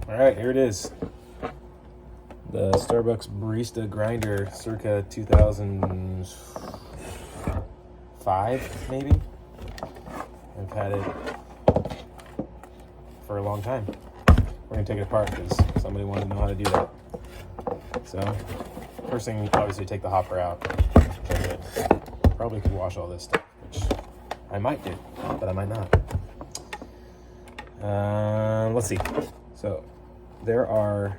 All right, here it is. The Starbucks Barista grinder circa 2005, maybe? I've had it for a long time. We're gonna take it apart because somebody wanted to know how to do that. So, first thing, obviously take the hopper out. Check it. Probably could wash all this stuff, which I might do, but I might not. Let's see. So, there are,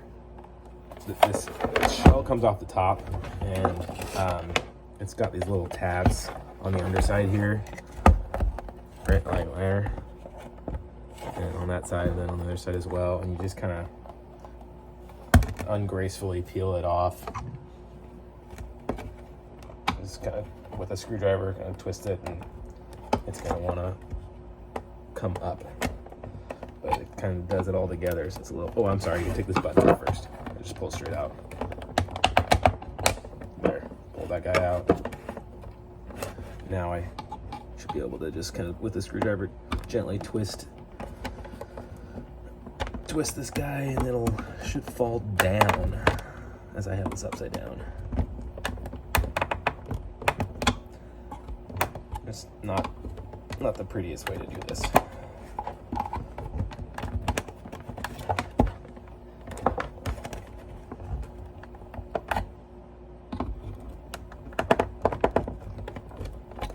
this shell comes off the top, and it's got these little tabs on the underside here, right, like there, and on that side, and then on the other side as well, and you just kind of ungracefully peel it off. Just kind of, with a screwdriver, kind of twist it, and it's going to want to come up. But it kind of does it all together, so it's a little, oh, I'm sorry, you take this button out first. It just pulls straight out. There, pull that guy out. Now I should be able to just kind of, with the screwdriver, gently twist this guy, and it'll should fall down as I have this upside down. It's not the prettiest way to do this.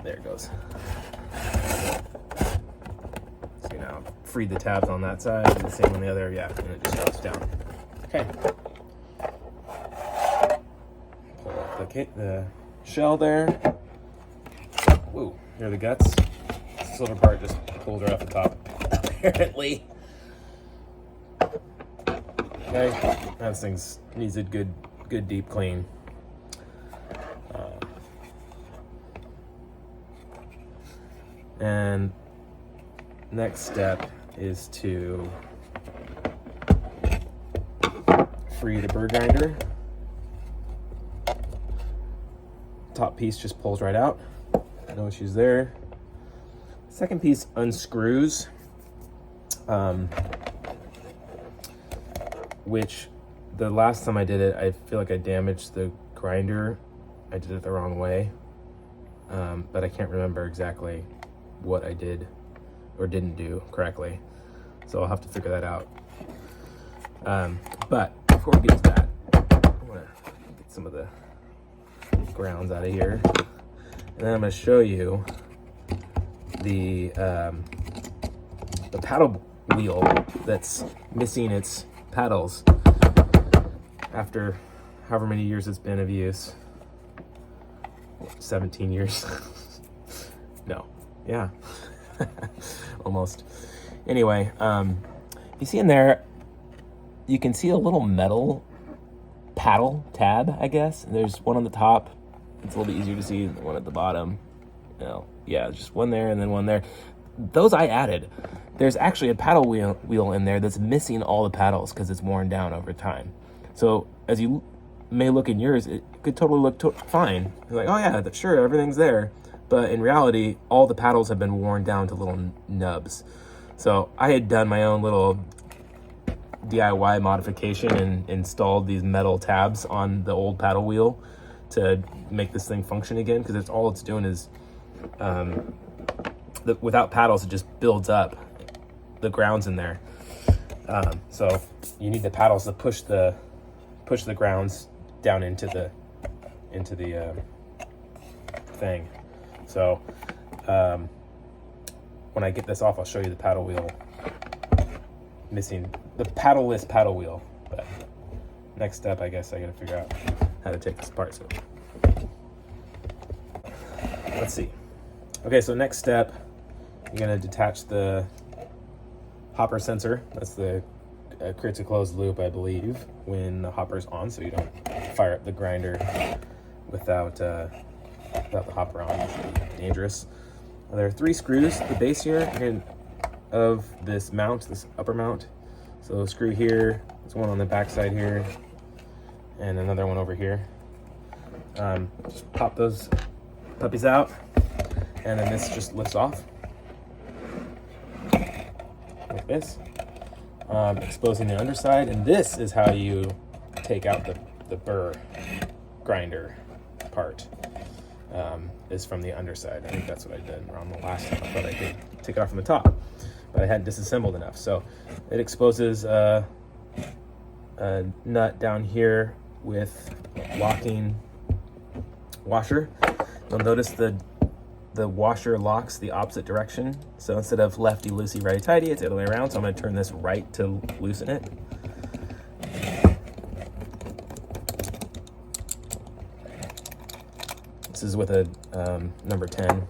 There it goes. So now freed the tabs on that side, and the same on the other, yeah, and it just drops down. Okay. Pull off the shell there. Whoa, here are the guts. The silver part just pulled right off the top, apparently. Okay, that thing needs a good deep clean. And next step is to free the burr grinder. Top piece just pulls right out. No issues there. Second piece unscrews, which the last time I did it, I feel like I damaged the grinder. I did it the wrong way, but I can't remember exactly what I did or didn't do correctly, so I'll have to figure that out. But before we get to that, I want to get some of the grounds out of here, and then I'm going to show you the paddle wheel that's missing its paddles after however many years it's been of use. 17 years. No. Yeah. Almost. Anyway, you see in there, you can see a little metal paddle tab, I guess. There's one on the top. It's a little bit easier to see than the one at the bottom. You know, yeah, just one there and then one there. Those I added. There's actually a paddle wheel in there that's missing all the paddles because it's worn down over time. So as you may look in yours, it could totally look fine. You're like, oh yeah, sure, everything's there. But in reality, all the paddles have been worn down to little nubs. So I had done my own little DIY modification and installed these metal tabs on the old paddle wheel to make this thing function again, because all it's doing is, without paddles, it just builds up the grounds in there. So you need the paddles to push the grounds down into the thing. So when I get this off, I'll show you the paddle wheel missing, the paddleless paddle wheel. But next step, I guess I gotta figure out how to take this apart. So let's see. Okay, so next step, you're gonna detach the hopper sensor. That's the creates a closed loop, I believe, when the hopper's on, so you don't fire up the grinder without the hopper on. It's really dangerous. There are 3 screws, the base here of this mount, this upper mount. So a screw here, there's one on the back side here, and another one over here. Just pop those puppies out, and then this just lifts off like this. exposing the underside. And this is how you take out the burr grinder part, is from the underside. I think that's what I did on the last time. I thought I could take it off from the top, but I hadn't disassembled enough. So it exposes a nut down here with locking washer. You'll notice the washer locks the opposite direction. So instead of lefty loosey righty tighty, it's the other way around. So I'm going to turn this right to loosen it. This is with a number 10.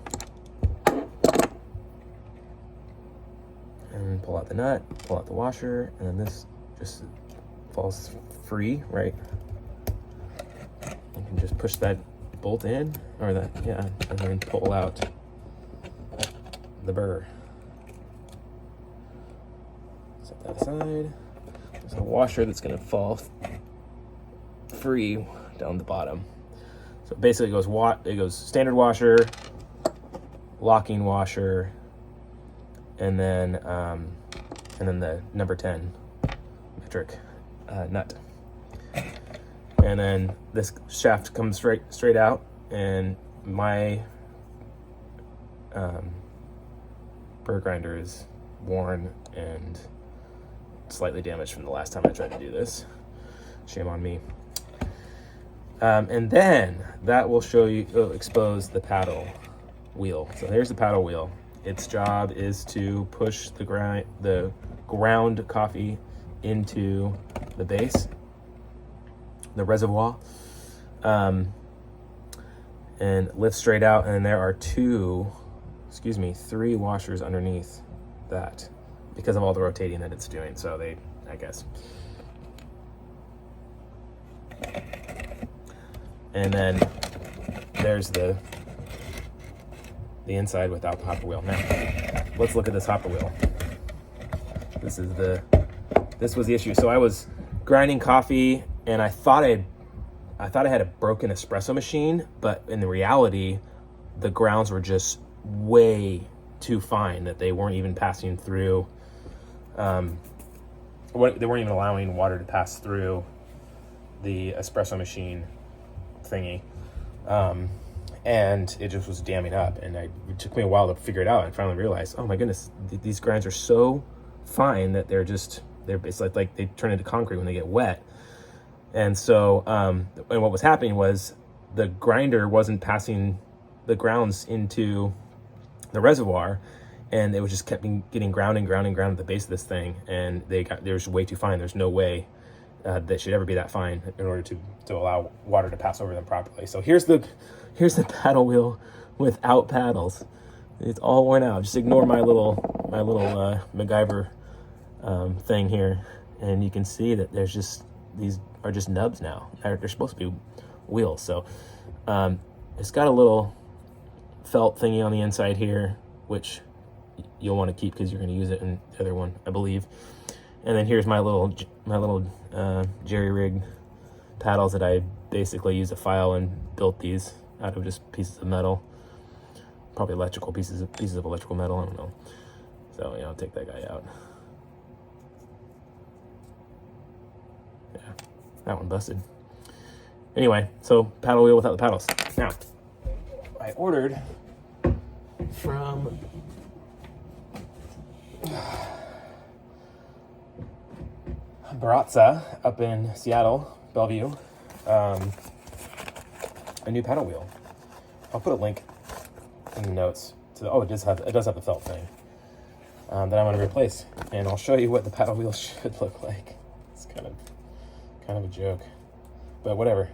And pull out the nut, pull out the washer, and then this just falls free, right? You can just push that bolt in, or that, yeah, and then pull out the burr. Set that aside. There's a washer that's going to fall free down the bottom. So basically it goes standard washer, locking washer, and then the number 10 metric nut. And then this shaft comes straight out, and my burr grinder is worn and slightly damaged from the last time I tried to do this. Shame on me. And then that will expose the paddle wheel. So here's the paddle wheel. Its job is to push the ground coffee into the base, the reservoir, and lift straight out. And there are three washers underneath that because of all the rotating that it's doing. So I guess. And then there's the inside without the hopper wheel. Now, let's look at this hopper wheel. This was the issue. So I was grinding coffee, and I thought I had a broken espresso machine, but in the reality, the grounds were just way too fine that they weren't even passing through. They weren't even allowing water to pass through the espresso machine thingy, and it just was damming up, and it took me a while to figure it out. And finally realized, oh my goodness, these grinds are so fine that it's like they turn into concrete when they get wet. And so and what was happening was the grinder wasn't passing the grounds into the reservoir, and it was just kept getting ground at the base of this thing, and they were way too fine. There's no way that should ever be that fine in order to allow water to pass over them properly. So here's the paddle wheel without paddles. It's all worn out. Just ignore my little MacGyver thing here, and you can see that these are just nubs now. They're supposed to be wheels. So it's got a little felt thingy on the inside here, which you'll want to keep because you're going to use it in the other one, I believe. And then here's my little jerry-rigged paddles that I basically used a file and built these out of just pieces of metal, probably electrical pieces of electrical metal. I don't know. So I'll take that guy out. Yeah, that one busted. Anyway, so paddle wheel without the paddles. Now, I ordered from Barista up in Seattle, Bellevue, a new paddle wheel. I'll put a link in the notes to it does have the felt thing that I'm going to replace, and I'll show you what the paddle wheel should look like. It's kind of a joke, but whatever.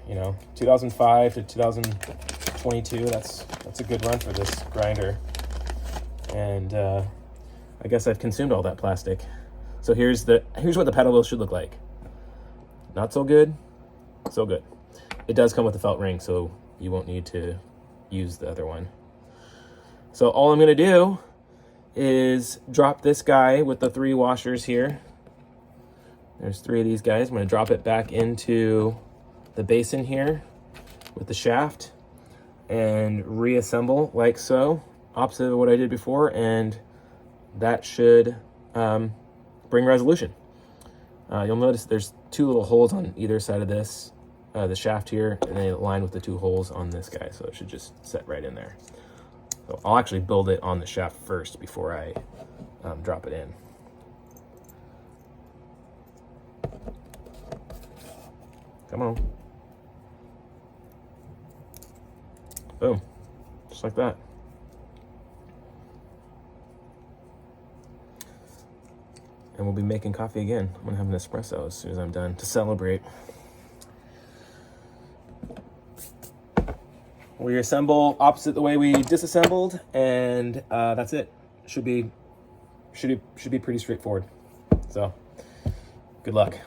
2005 to 2022. That's a good run for this grinder, and I guess I've consumed all that plastic. So here's what the paddle wheel should look like. Not so good, so good. It does come with a felt ring, so you won't need to use the other one. So all I'm gonna do is drop this guy with the 3 washers here. There's 3 of these guys. I'm gonna drop it back into the basin here with the shaft and reassemble like so, opposite of what I did before, and that should bring resolution. You'll notice there's 2 little holes on either side of this, the shaft here, and they align with the 2 holes on this guy, so it should just set right in there. So I'll actually build it on the shaft first before I drop it in. Come on. Boom. Just like that. And we'll be making coffee again. I'm gonna have an espresso as soon as I'm done to celebrate. We assemble opposite the way we disassembled, and that's it. Should be pretty straightforward. So, good luck.